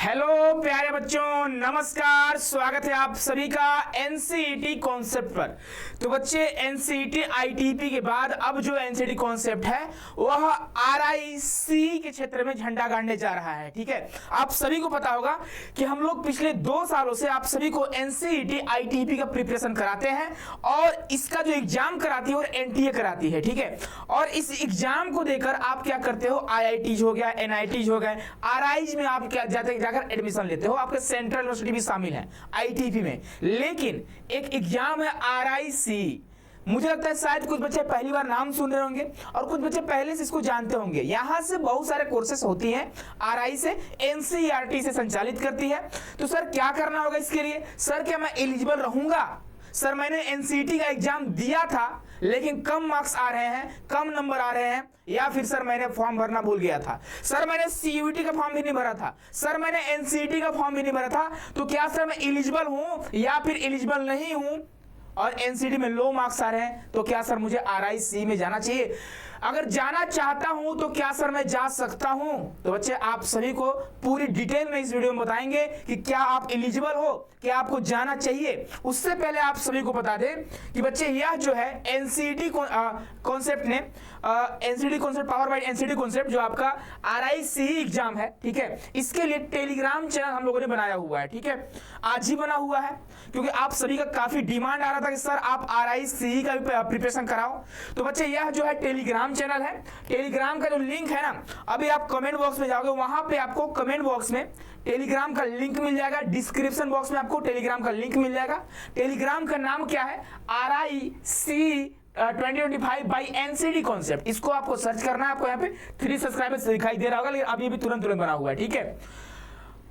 Hello प्यारे बच्चों, नमस्कार। स्वागत है आप सभी का एनसीईटी कॉन्सेप्ट पर। तो बच्चे, एनसीईटी आईटीपी के बाद अब जो एनसीईटी कॉन्सेप्ट है वह आरआईसी के क्षेत्र में झंडा गाड़ने जा रहा है। ठीक है, आप सभी को पता होगा कि हम लोग पिछले 2 सालों से आप सभी को एनसीईटी आईटीपी का प्रिपरेशन कराते हैं और इसका जो एग्जाम कराती है और एनटीए कराती है। ठीक है, और इस एग्जाम को देकर आप क्या करते हो, आईआईटीज हो गया, एनआईटीज हो गए, आरआईज में आप क्या जाकर एडमिशन लेते हो। आपके सेंट्रल यूनिवर्सिटी भी शामिल है आईटीपी में। लेकिन एक एग्जाम है आरआईसी। मुझे लगता है शायद कुछ बच्चे पहली बार नाम सुन रहे होंगे और कुछ बच्चे पहले से इसको जानते होंगे। यहां से बहुत सारे कोर्सेस होती हैं, आरआई से एनसीईआरटी से संचालित करती है। तो सर क्या करना होगा इसके लिए? सर क्या मैं एलिजिबल रहूंगा? सर मैंने एनसीईटी का एग्जाम दिया था लेकिन कम मार्क्स आ रहे हैं, कम नंबर आ रहे हैं, या फिर सर मैंने फॉर्म भरना भूल गया था, सर मैंने सीयूईटी का फॉर्म भी नहीं भरा था, सर मैंने एनसीईटी का फॉर्म भी नहीं भरा था, तो क्या सर मैं एलिजिबल हूं या फिर एलिजिबल नहीं हूं? और एनसीईटी में लो मार्क्स आ रहे हैं, तो क्या सर मुझे आरआईसी में जाना चाहिए? अगर जाना चाहता हूं तो क्या सर मैं जा सकता हूं? तो बच्चे, आप सभी को पूरी डिटेल में इस वीडियो में बताएंगे कि क्या आप एलिजिबल हो, क्या आपको जाना चाहिए। उससे पहले आप सभी को बता दें कि बच्चे, यह जो है एनसीईटी कॉन्सेप्ट ने NCET concept power bye NCET concept जो आपका आरआईसी एग्जाम है, ठीक है, इसके लिए टेलीग्राम चैनल हम लोगों ने बनाया हुआ है। ठीक है, आज ही बना हुआ है क्योंकि आप सभी का काफी डिमांड आ रहा था कि सर आप आरआईसी का भी प्रिपरेशन कराओ। तो बच्चे, यह जो है टेलीग्राम चैनल है, टेलीग्राम का जो लिंक है ना, अभी आप कमेंट बॉक्स में जाओगे, वहां पे आपको कमेंट बॉक्स में टेलीग्राम का लिंक मिल जाएगा। डिस्क्रिप्शन बॉक्स में आपको टेलीग्राम का लिंक मिल जाएगा। टेलीग्राम का नाम क्या है? RIC 2025 by NCET concept. इसको आपको सर्च करना है। आपको यहाँ पे 3 सब्सक्राइबर्स दिखाई दे रहा होगा, लेकिन अभी भी तुरंत बना हुआ है। ठीक है,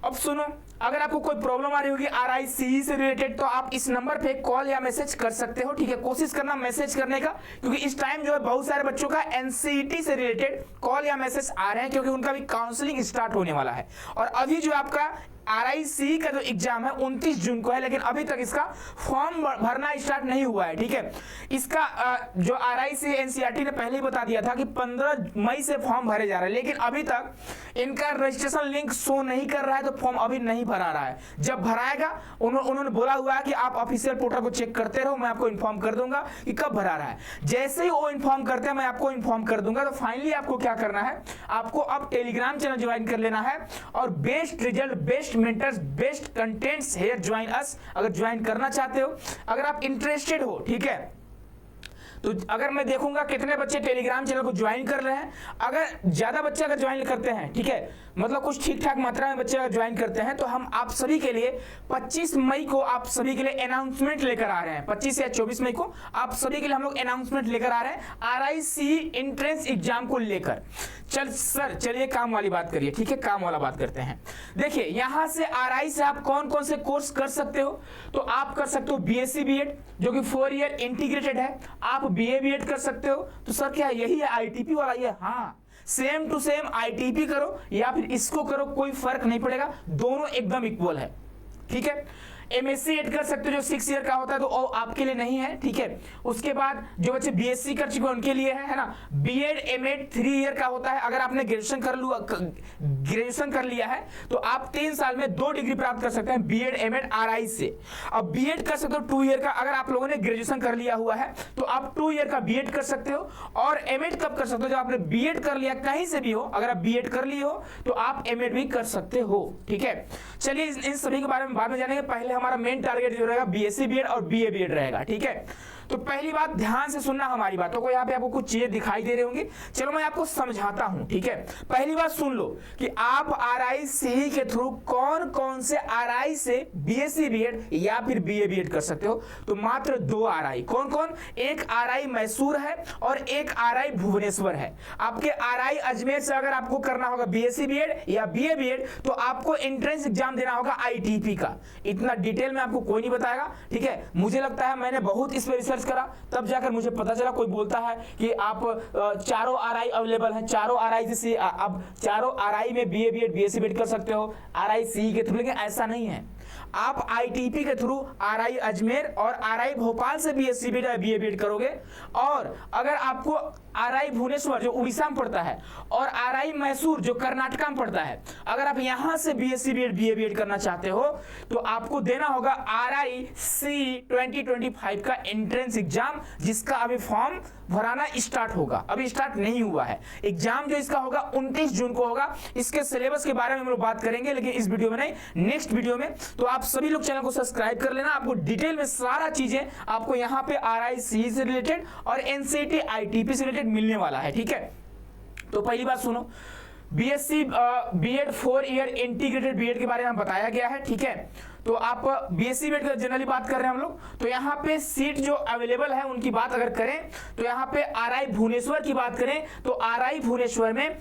अब सुनो, अगर आपको कोई प्रॉब्लम आ रही होगी आरआईसी से रिलेटेड तो आप इस नंबर पे कॉल या मैसेज कर सकते हो। ठीक है, कोशिश करना मैसेज करने का, क्योंकि इस टाइम जो है बहुत सारे बच्चों का एनसीईटी से रिलेटेड कॉल या मैसेज आ रहे हैं, क्योंकि उनका भी काउंसलिंग स्टार्ट होने वाला है। और अभी जो आपका आरआईसी का जो एग्जाम है 29 जून को है, लेकिन अभी तक इसका फॉर्म भरना स्टार्ट नहीं हुआ है। ठीक है, इसका जो आरआईसी एनसीईआरटी ने पहले ही बता दिया था कि 15 मई से फॉर्म भरे जा रहे हैं, लेकिन अभी तक इनका रजिस्ट्रेशन लिंक शो नहीं कर रहा है, तो फॉर्म अभी नहीं भरा रहा है। जब भराएगा उन्होंने बोला हुआ है कि आप ऑफिशियल पोर्टल को चेक करते रहो, मैं आपको इन्फॉर्म कर दूंगा कि कब भरा रहा है। जैसे ही वो इन्फॉर्म करते हैं मैं आपको इन्फॉर्म कर दूंगा। तो फाइनली आपको क्या करना है, आपको अब टेलीग्राम चैनल ज्वाइन कर लेना है और best result, best mentors, best contents here join us. अगर ज्वाइन करना चाहते हो, अगर आप इंटरेस्टेड हो, ठीक है, तो अगर मैं देखूंगा कितने बच्चे टेलीग्राम चैनल को ज्वाइन कर रहे हैं, अगर ज्यादा बच्चे अगर ज्वाइन करते हैं, ठीक है, मतलब कुछ ठीक ठाक मात्रा में बच्चे अगर ज्वाइन करते हैं, तो हम आप सभी के लिए 25 मई को आप सभी के लिए अनाउंसमेंट लेकर आ रहे हैं। 25 या 24 मई को आप सभी के लिए हम लोग अनाउंसमेंट लेकर आ रहे हैं आरआईसी एंट्रेंस एग्जाम को लेकर। चलिए काम वाली बात करिए। ठीक है, काम वाला बात करते हैं। देखिए, यहां से आरआई से आप कौन कौन से कोर्स कर सकते हो? तो आप कर सकते हो बीएससी बीएड, जो कि 4 ईयर इंटीग्रेटेड है। आप बीए बीएड कर सकते हो। तो सर क्या यही है आईटीपी वाला? ये हाँ, सेम टू सेम आईटीपी करो या फिर इसको करो, कोई फर्क नहीं पड़ेगा, दोनों एकदम इक्वल है। ठीक है, एमएससी एड कर सकते हो जो 6 ईयर का होता है, तो आपके लिए नहीं है। ठीक है, उसके बाद जो बच्चे बीएससी कर चुके हैं उनके लिए है ना। बीएड एमएड 3 ईयर का होता है। अगर आपने ग्रेजुएशन कर लिया है तो आप 3 साल में 2 डिग्री प्राप्त कर सकते हैं बीएड एमएड आरआई से। अब बीएड कर सकते हो 2 ईयर का। अगर आप लोगों ने ग्रेजुएशन कर लिया हुआ है तो आप 2 ईयर का बीएड कर सकते हो। और एमएड कब कर सकते हो? जब आपने बीएड कर लिया कहीं से भी हो, अगर आप बीएड कर लिए हो तो आप एमएड भी कर सकते हो। ठीक है, चलिए इन सभी के बारे में बाद में जानेंगे। पहले हमारा मेन टारगेट जो रहेगा बीएससी बीएड और बीए बीएड रहेगा। ठीक है, तो पहली बात ध्यान से सुनना हमारी बातों को। यहाँ पे आपको कुछ चीजें दिखाई दे रही होंगी, चलो मैं आपको समझाता हूं। ठीक है, पहली बात सुन लो कि आप आरआईसी के थ्रू कौन कौन से आरआई से बीएससी बीएड या फिर बीए बीएड कर सकते हो। तो मात्र 2 आरआई। कौन कौन? एक आरआई मैसूर है और एक आरआई भुवनेश्वर है। आपके आरआई अजमेर से अगर आपको करना होगा बीएससी बीएड या बीए बीएड तो आपको एंट्रेंस एग्जाम देना होगा आईटीपी का। इतना डिटेल में आपको कोई नहीं बताएगा। ठीक है, मुझे लगता है मैंने बहुत इस पर रिसर्च सर्च करा, तब जाकर मुझे पता चला कोई बोलता है कि आप चारों आरआई अवेलेबल हैं, चारों आरआई से आप चारों आरआई में बीए बीएड बीएससी बीएड कर सकते हो आरआई सी के थ्रू, लेकिन ऐसा नहीं है। आप आईटीपी के थ्रू आरआई अजमेर और आरआई भोपाल से बीएससी बीएड बीए बीएड करोगे, और अगर आपको आरआई भुवनेश्वर जो उड़ीसा में पड़ता है और आरआई मैसूर जो कर्नाटका में पड़ता है, अगर आप यहां से बीएससी बीएड बीए बीएड करना चाहते हो तो आपको देना होगा आरआई सी 2025 का एंट्रेंस एग्जाम, जिसका अभी फॉर्म भराना स्टार्ट होगा, अभी स्टार्ट नहीं हुआ है। एग्जाम जो इसका होगा 29 जून को होगा। इसके सिलेबस के बारे में हम लोग बात करेंगे, लेकिन इस वीडियो में नहीं, नेक्स्ट वीडियो में। तो आप सभी लोग चैनल को सब्सक्राइब कर लेना, आपको डिटेल में सारा चीजें आपको यहाँ पे आरआई सी से रिलेटेड और एनसीटी आईटीपी से रिलेटेड मिलने वाला है, ठीक है। तो पहली बात सुनो, BSc BEd 4 year integrated BEd के बारे में बताया गया है, ठीक है। तो आप बीएससी बीएड की जनरली बात कर रहे हैं हम लोग, तो यहाँ पे सीट जो अवेलेबल है उनकी बात अगर करें तो यहाँ पे आरआई भुवनेश्वर की बात करें तो आरआई भुवनेश्वर में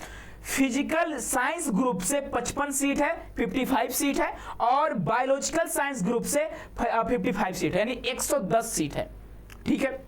फिजिकल साइंस ग्रुप से 55 सीट है, 55 सीट है, और बायोलॉजिकल साइंस ग्रुप से 55 सीट है, यानी 110 सीट है, ठीक है।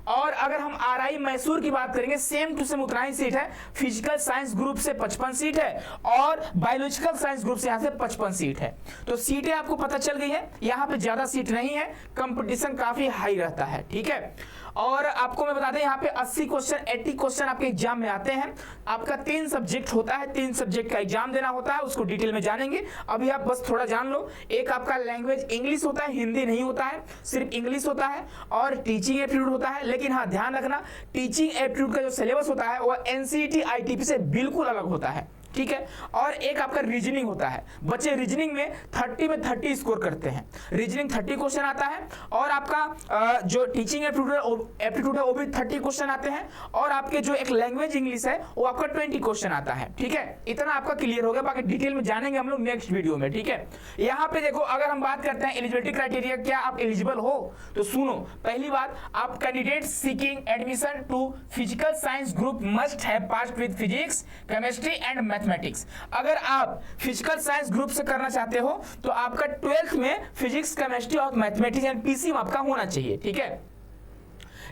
और अगर हम आरआई मैसूर की बात करेंगे, सेम टू सेम उतना ही सीट है, फिजिकल साइंस ग्रुप से 55 सीट है और बायोलॉजिकल साइंस ग्रुप से यहां से 55 सीट है। तो सीटें आपको पता चल गई है, यहां पे ज्यादा सीट नहीं है, कंपटीशन काफी हाई रहता है, ठीक है। और आपको मैं बता दें यहाँ पे 80 क्वेश्चन 80 क्वेश्चन आपके एग्जाम में आते हैं। आपका 3 सब्जेक्ट होता है, 3 सब्जेक्ट का एग्जाम देना होता है, उसको डिटेल में जानेंगे। अभी आप बस थोड़ा जान लो, एक आपका लैंग्वेज इंग्लिश होता है, हिंदी नहीं होता है, सिर्फ इंग्लिश होता है, और टीचिंग एप्टीट्यूड होता है। लेकिन हाँ, ध्यान रखना, टीचिंग एप्टीट्यूड का जो सिलेबस होता है वह एनसीईटी आईटीपी से बिल्कुल अलग होता है, ठीक है। और एक आपका रीजनिंग होता है, बच्चे रीजनिंग में 30 में 30 स्कोर करते हैं, रीजनिंग 30 क्वेश्चन आता है, और आपका जो टीचिंग एप्टीट्यूड है वो भी 30 क्वेश्चन आते हैं, और आपके जो एक लैंग्वेज इंग्लिश है वो आपका 20 क्वेश्चन आता है, ठीक है। इतना आपका क्लियर हो गया, बाकी डिटेल में जानेंगे हम लोग नेक्स्ट वीडियो में, ठीक है। यहाँ पे देखो, अगर हम बात करते हैं एलिजिबिलिटी क्राइटेरिया, क्या आप एलिजिबल हो, तो सुनो, पहली बात, आप candidate seeking admission to physical science group must have passed with physics, chemistry and mathematics. अगर आप फिजिकल साइंस ग्रुप से करना चाहते हो तो आपका 12th में फिजिक्स, केमिस्ट्री और मैथमेटिक्स एंड पीसीएम आपका होना चाहिए, ठीक है।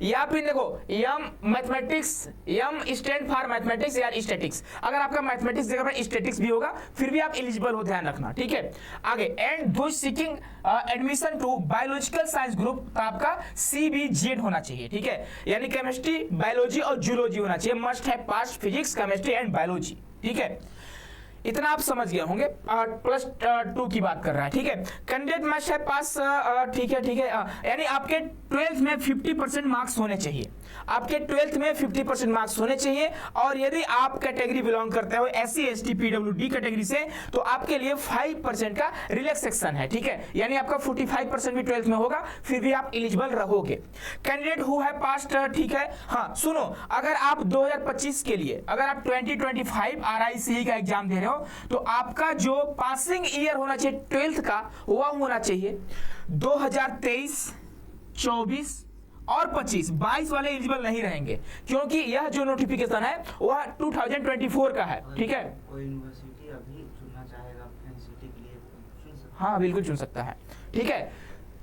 या फिर देखो, M mathematics, M stand for mathematics या स्टैटिक्स, अगर आपका मैथमेटिक्स जगह पर स्टैटिक्स भी होगा फिर भी आप एलिजिबल हो, ध्यान रखना, ठीक है। आगे, and those seeking admission to biological science group, तो आपका CBGED होना चाहिए, ठीक है, यानी केमिस्ट्री, बायोलॉजी और जूलॉजी होना चाहिए, must have passed physics, chemistry and biology, ठीक है। इतना आप समझ गए होंगे। +2 की बात कर रहा है, ठीक है। कैंडिडेट मस्ट हैव पास, ठीक है, ठीक है, यानी आपके 12th में 50% मार्क्स होने चाहिए, आपके 12th में 50% मार्क्स होने चाहिए। और यदि आप कैटेगरी बिलोंग करते हो SC ST PWD कैटेगरी से, तो आपके लिए 5% का रिलैक्सेशन है, ठीक है, यानी आपका 45% भी 12th में होगा, फिर भी आप एलिजिबल रहोगे। कैंडिडेट हु हैव पास्ड, ठीक है। हाँ सुनो, अगर आप 2025 के लिए, अगर आप 2025 RICE का एग्जाम दे रहे हो, तो आपका जो पासिंग ईयर होना चाहिए 12th का, वह होना चाहिए 2023, 24 और 25। 22 वाले एलिजिबल नहीं रहेंगे, क्योंकि यह जो नोटिफिकेशन है वह 2024 का है, ठीक है। कोई यूनिवर्सिटी अभी चुनना चाहेगा एनसीटी के लिए, चुन सकता है? हाँ बिल्कुल चुन सकता है, ठीक है,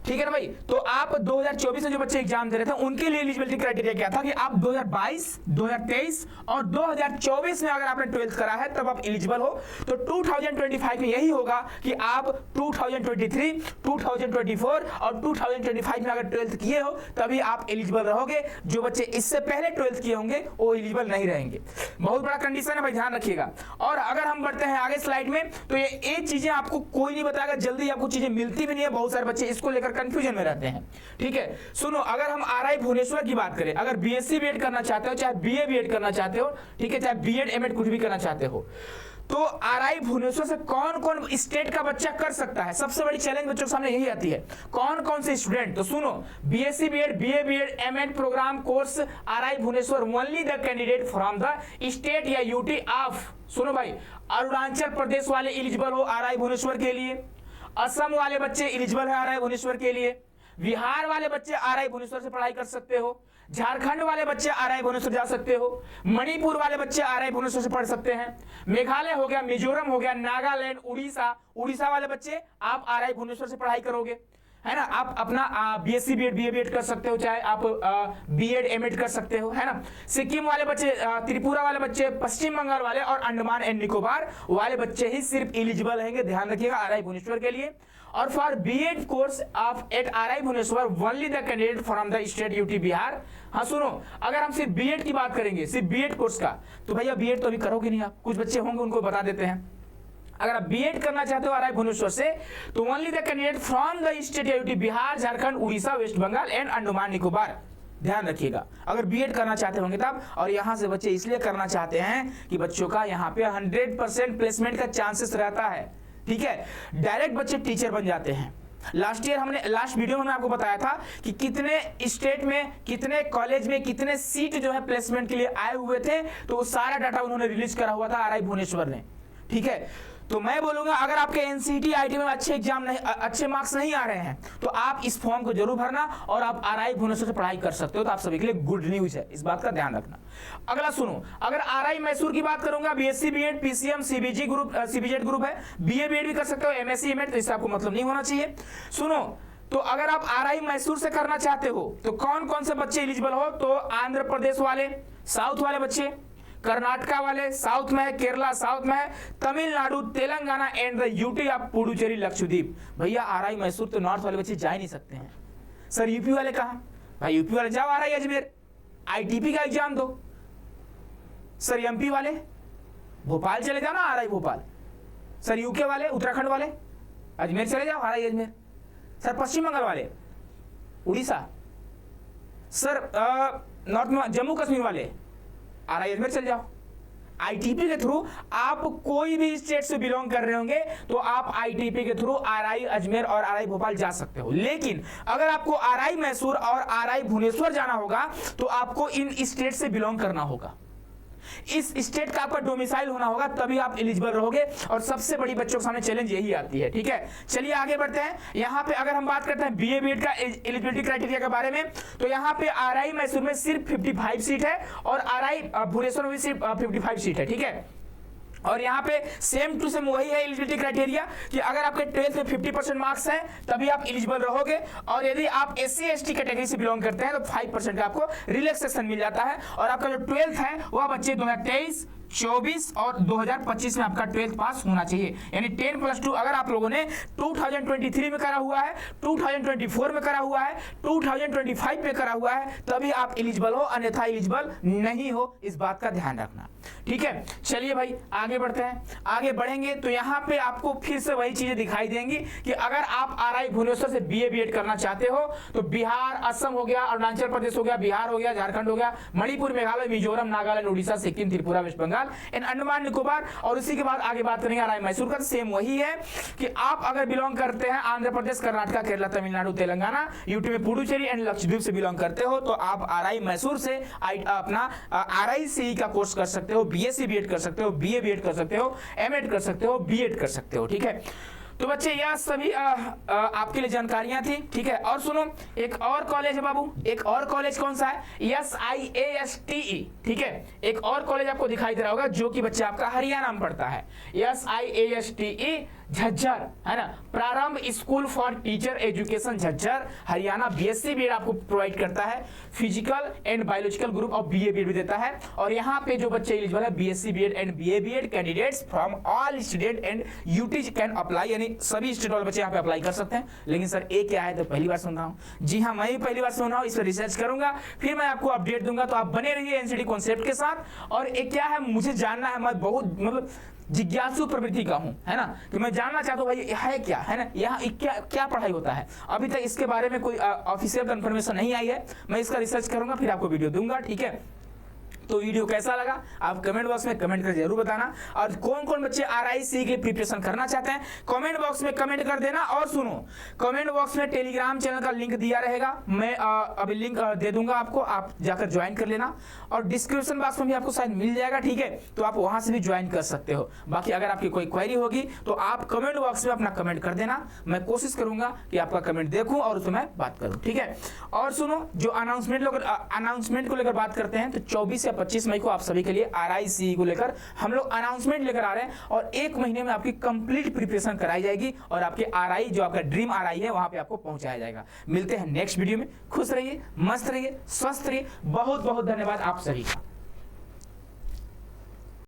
ठीक है ना भाई। तो आप 2024 में जो बच्चे एग्जाम दे रहे थे उनके लिए एलिजिबिलिटी क्राइटेरिया क्या था कि आप 2022, 2023 और 2024 में अगर आपने 12th करा है तब आप एलिजिबल हो। तो 2025 में यही होगा कि आप 2023, 2024 और 2025 में अगर 12th किए हो तभी आप एलिजिबल रहोगे। जो बच्चे इससे पहले 12th किए होंगे वो एलिजिबल नहीं रहेंगे। बहुत बड़ा कंडीशन है भाई, ध्यान रखिएगा। और अगर हम बढ़ते हैं आगे स्लाइड में, तो ये चीजें आपको कोई नहीं बताएगा, जल्दी आपको चीजें मिलती भी नहीं है, बहुत सारे बच्चे इसको लेकर कंफ्यूजन में रहते हैं, ठीक है। सुनो, अगर हम आरआई भुवनेश्वर की बात करें, अगर बीएससी बीएड करना चाहते हो, चाहे बीए बीएड करना चाहते हो, ठीक है, चाहे बीएड एमएड कुछ भी करना चाहते हो, तो आरआई भुवनेश्वर से कौन कौन स्टेट का बच्चा कर सकता है? सबसे बड़ी चैलेंज बच्चों के सामने यही आती है, कौन कौन से स्टूडेंट। तो सुनो, BSc BEd, BA BEd, MEd program course RI Bhubaneswar only the candidate from the state या यूटी ऑफ, सुनो भाई, अरुणाचल प्रदेश वाले एलिजिबल हो आरआई भुवनेश्वर के लिए, असम वाले बच्चे एलिजिबल है आरआई भुवनेश्वर के लिए, बिहार वाले बच्चे आरआई भुवनेश्वर से पढ़ाई कर सकते हो, झारखंड वाले बच्चे आरआई भुवनेश्वर जा सकते हो, मणिपुर वाले बच्चे आरआई भुवनेश्वर से पढ़ सकते हैं, मेघालय हो गया, मिजोरम हो गया, नागालैंड, उड़ीसा वाले बच्चे आप आरआई भुवनेश्वर से पढ़ाई करोगे। है ना। आप अपना बीएससी बीएड बीए बीएड कर सकते हो, चाहे आप बीएड एमएड कर सकते हो, है ना। सिक्किम वाले बच्चे, त्रिपुरा वाले बच्चे, पश्चिम बंगाल वाले और अंडमान एंड निकोबार वाले बच्चे ही सिर्फ एलिजिबल रहेंगे, ध्यान रखिएगा, आरआई भुवनेश्वर के लिए। और for BEd course of at RI Bhubaneswar only the candidate from the state UT Bihar. हाँ सुनो, अगर हम सिर्फ बीएड की बात करेंगे, सिर्फ बीएड कोर्स का, तो भैया बीएड तो अभी करोगे नहीं आप, कुछ बच्चे होंगे उनको बता देते हैं। अगर आप बीएड करना चाहते हो आरआई भुवनेश्वर से, तो only the candidate from the state UT Bihar, Jharkhand, Orissa, West Bengal and Andaman Nicobar, ध्यान रखिएगा, अगर बीएड करना चाहते होंगे तब। और यहां से बच्चे इसलिए करना चाहते हैं कि बच्चों का यहां पे 100% प्लेसमेंट का चांसेस रहता है, ठीक है। डायरेक्ट बच्चे टीचर बन जाते हैं। लास्ट वीडियो में आपको बताया था कि कितने स्टेट में, कितने कॉलेज में, कितने सीट जो है प्लेसमेंट के लिए आए हुए थे, तो वो सारा डाटा उन्होंने रिलीज करा हुआ था आरआई भुवनेश्वर ने, ठीक है। तो मैं बोलूंगा अगर आपके एनसीईटी आईटी में अच्छे मार्क्स नहीं आ रहे हैं, तो आप इस फॉर्म को जरूर भरना और आप आरआई भुवनेश्वर से पढ़ाई कर सकते हो, तो आप सभी के लिए गुड न्यूज है, इस बात का ध्यान रखना। अगला सुनो, अगर आरआई मैसूर की बात करूंगा, BSc BEd, PCM, CBG group, CBZ group है, बीए बीएड भी कर सकते हो, एमएससी एमएड, तो इससे आपको मतलब नहीं होना चाहिए। सुनो, तो अगर आप आरआई मैसूर से करना चाहते हो तो कौन कौन से बच्चे एलिजिबल हो, तो आंध्र प्रदेश वाले, साउथ वाले बच्चे, कर्नाटका वाले साउथ में है, केरला साउथ में है, Tamil Nadu, Telangana and the UT of Puducherry Lakshadweep. भैया आरआई मैसूर तो नॉर्थ वाले बच्चे जा ही नहीं सकते हैं। सर यूपी वाले कहाँ? भाई यूपी वाले जाओ आरआई अजमेर, आईटीपी का एग्जाम दो। सर एमपी वाले भोपाल चले जाओ ना, आरआई भोपाल। सर यूके वाले, उत्तराखंड वाले अजमेर चले जाओ, आरआई अजमेर। सर पश्चिम बंगाल वाले उड़ीसा। सर नॉर्थ में जम्मू कश्मीर वाले आरआई अजमेर चल जाओ। आईटीपी के थ्रू आप कोई भी स्टेट से बिलोंग कर रहे होंगे तो आप आईटीपी के थ्रू आरआई अजमेर और आरआई भोपाल जा सकते हो। लेकिन अगर आपको आरआई मैसूर और आरआई भुवनेश्वर जाना होगा तो आपको इन स्टेट से बिलोंग करना होगा, इस स्टेट का आपका डोमिसाइल होना होगा, तभी आप एलिजिबल रहोगे। और सबसे बड़ी बच्चों के सामने चैलेंज यही आती है, ठीक है। चलिए आगे बढ़ते हैं। यहाँ पे अगर हम बात करते हैं बीए बीएड का एलिजिबिलिटी क्राइटेरिया के बारे में, तो यहाँ पे आरआई मैसूर में सिर्फ 55 सीट है और आरआई भुवनेश्वर में भी सिर्फ 55 सीट है, ठीक है। और यहाँ पे सेम टू सेम वही है एलिजिबिलिटी क्राइटेरिया कि अगर आपके 12th में 50% मार्क्स हैं तभी आप एलिजिबल रहोगे, और यदि आप एससी एसटी कैटेगरी से बिलोंग करते हैं तो 5% का आपको रिलैक्सेशन मिल जाता है। और आपका जो 12th है वह बच्चे 2023, 24 और 2025 में आपका 12th पास होना चाहिए, यानी 10+2। अगर आप लोगों ने 2023 में करा हुआ है, 2024 में करा हुआ है, 2025 में करा हुआ है, तभी आप एलिजिबल हो, अन्यथा एलिजिबल नहीं हो, इस बात का ध्यान रखना, ठीक है। चलिए भाई आगे बढ़ते हैं। आगे बढ़ेंगे तो यहाँ पे आपको फिर से वही चीजें दिखाई देंगी कि अगर आप आरआई भुवनेश्वर से बीए बीएड करना चाहते हो तो बिहार, असम हो गया, अरुणाचल प्रदेश हो गया, बिहार हो गया, झारखंड हो गया, मणिपुर, मेघालय, मिजोरम, नागालैंड, उड़ीसा, सिक्किम, त्रिपुरा, वेस्ट बंगाल एंड अंडमान निकोबार। और उसी के बाद आगे बात करेंगे आरआई मैसूर का। सेम वही है कि आप अगर बिलोंग करते हैं आंध्र प्रदेश, कर्नाटका, केरला, तमिलनाडु, तेलंगाना, यूटी में पुडुचेरी एंड लक्षद्वीप से बिलोंग करते हो तो आप आरआई मैसूर से अपना आरआईसीई का कोर्स कर सकते हो, बीएससी बीएड कर सकते हो, बीए बीएड कर सकते हो, एमएड कर सकते हो, बीएड कर सकते हो, ठीक है। तो बच्चे यह सभी आपके लिए जानकारियां थी, ठीक है। और सुनो, एक और कॉलेज है बाबू, एक और कॉलेज कौन सा है? SIASTE, ठीक है। एक और कॉलेज आपको दिखाई दे रहा होगा जो कि बच्चे आपका हरियाणा में पढ़ता है, SIASTE झज्जर, है ना, Prarambh school for teacher education Jhajjar, Haryana. BSc BEd आपको प्रोवाइड करता है, physical and biological group of BA BEd भी देता है। और यहाँ पे जो बच्चे एलिजिबल है BSc BEd and BA BEd candidates from all student and UT can apply, यानी सभी स्टेट वाले बच्चे यहाँ पे अप्लाई कर सकते हैं। लेकिन सर ए क्या है, तो पहली बार सुन रहा हूँ। जी हाँ, मैं ही पहली बार सुन रहा हूँ, इस पर रिसर्च करूंगा, फिर मैं आपको अपडेट दूंगा। तो आप बने रहिए एनसीटी कॉन्सेप्ट के साथ। और एक क्या है, मुझे जानना है, मैं बहुत मतलब जिज्ञासु प्रवृत्ति का हूं, है ना, कि मैं जानना चाहता हूं भाई है क्या, है ना, यहाँ क्या पढ़ाई होता है। अभी तक इसके बारे में कोई ऑफिशियल कंफर्मेशन नहीं आई है, मैं इसका रिसर्च करूंगा फिर आपको वीडियो दूंगा, ठीक है। तो वीडियो कैसा लगा आप कमेंट बॉक्स में कमेंट कर जरूर बताना। और कौन कौन बच्चे आरआईसी के लिए प्रिपरेशन करना चाहते हैं कमेंट बॉक्स में कमेंट कर देना। और सुनो, कमेंट बॉक्स में टेलीग्राम चैनल का लिंक दिया रहेगा, मैं अभी लिंक दे दूंगा आपको, आप जाकर ज्वाइन कर लेना। और डिस्क्रिप्शन बॉक्स में भी आपको शायद मिल जाएगा, ठीक है, तो आप वहां से भी ज्वाइन कर सकते हो। बाकी अगर आपकी कोई क्वेरी होगी तो आप कमेंट बॉक्स में अपना कमेंट कर देना, मैं कोशिश करूंगा कि आपका कमेंट देखूं और उसमें बात करूं, ठीक है। और सुनो, जो अनाउंसमेंट को लेकर बात करते हैं तो 24 या 25 मई को आप सभी के लिए RICE को लेकर हम लोग अनाउंसमेंट लेकर आ रहे हैं और 1 महीने में आपकी कंप्लीट प्रिपरेशन कराई जाएगी और आपके RI जो आपका ड्रीम RI है वहां पे आपको पहुंचाया जाएगा। मिलते हैं नेक्स्ट वीडियो में। खुश रहिए, मस्त रहिए, स्वस्थ रहिए। बहुत बहुत धन्यवाद आप सभी का।